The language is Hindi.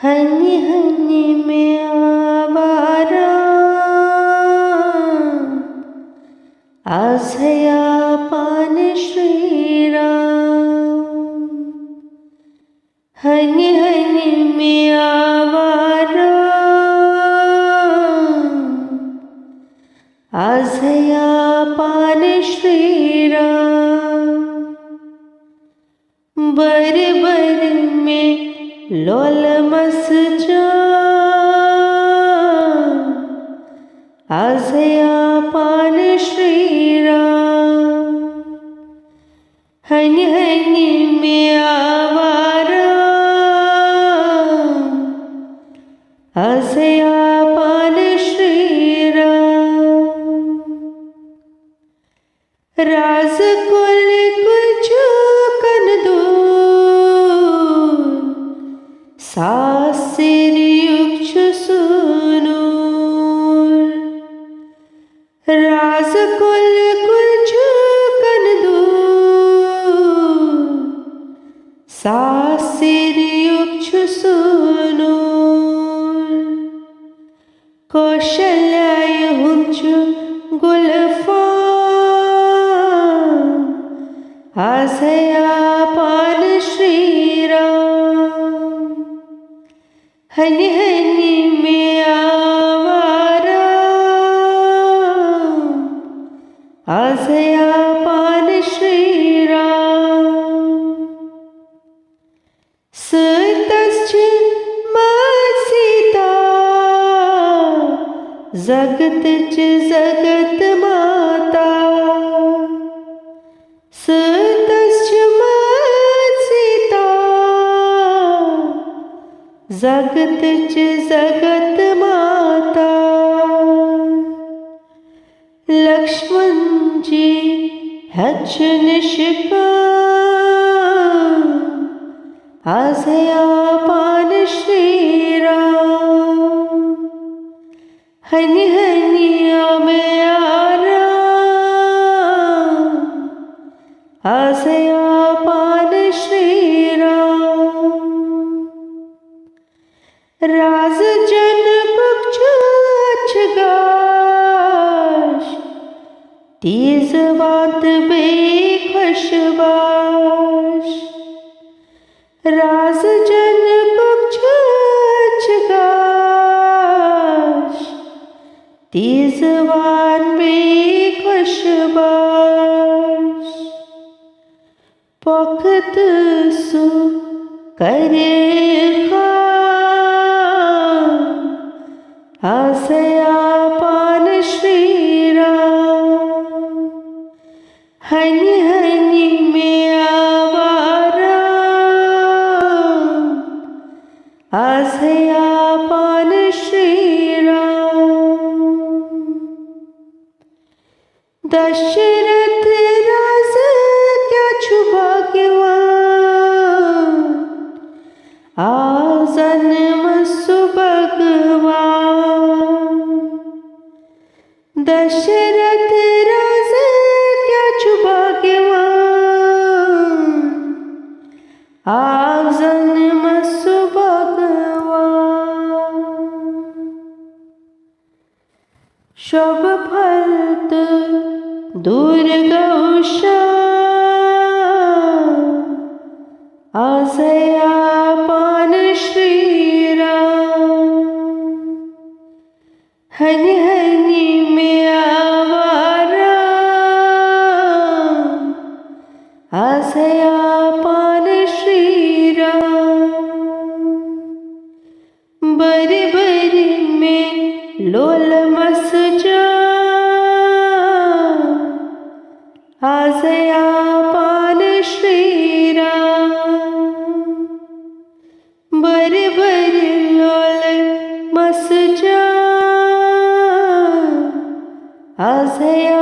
हनी हनी में आवारा आसया पान श्रीराम। हनी हनी में आवारा आसया पान श्रीराम। बर बर में लोल मस जा आसया पान श्रीराम। हनी हनी में आवारा आसया पान श्रीराम। राज कुल कुछ कन दूर सासिर युक्ष सुनूर। राज कुल कुछ कन दूर सासिर युक्ष सुनूर। कौशल्याय हुंच गुलफाम आसया पान श्रीराम। हनी हनी में आवारा आसया पान श्रीराम। सतश्च सीता जगत च जगत माता। सतश्च सीता जगत च जगत माता। लक्ष्मण जी हच निष्काम आसया पान श्रीराम। हनी हनी में आराम आसया पान श्रीराम। राज जन पक्ष अछगाश तीज बात बेखशबाश। राज जन पक्ष अछगाश तीज बात बेखशबाश। पखत सु करे आसया पान श्रीराम। हनी हनी में आवारा आसया पान श्रीराम। दशरथ राज क्या भाग्यवान आजन्म सुभगवान। दशरथ राज क्या भाग्यवान आजन्म सुभगवान। शुभ फलत दुर्गौषा आसया पान श्रीराम। हनी हनी में आवारा आसया पान श्रीराम। बर बर में लोल मस जा आसया पान श्रीराम। बर बर लोल मस जा आसया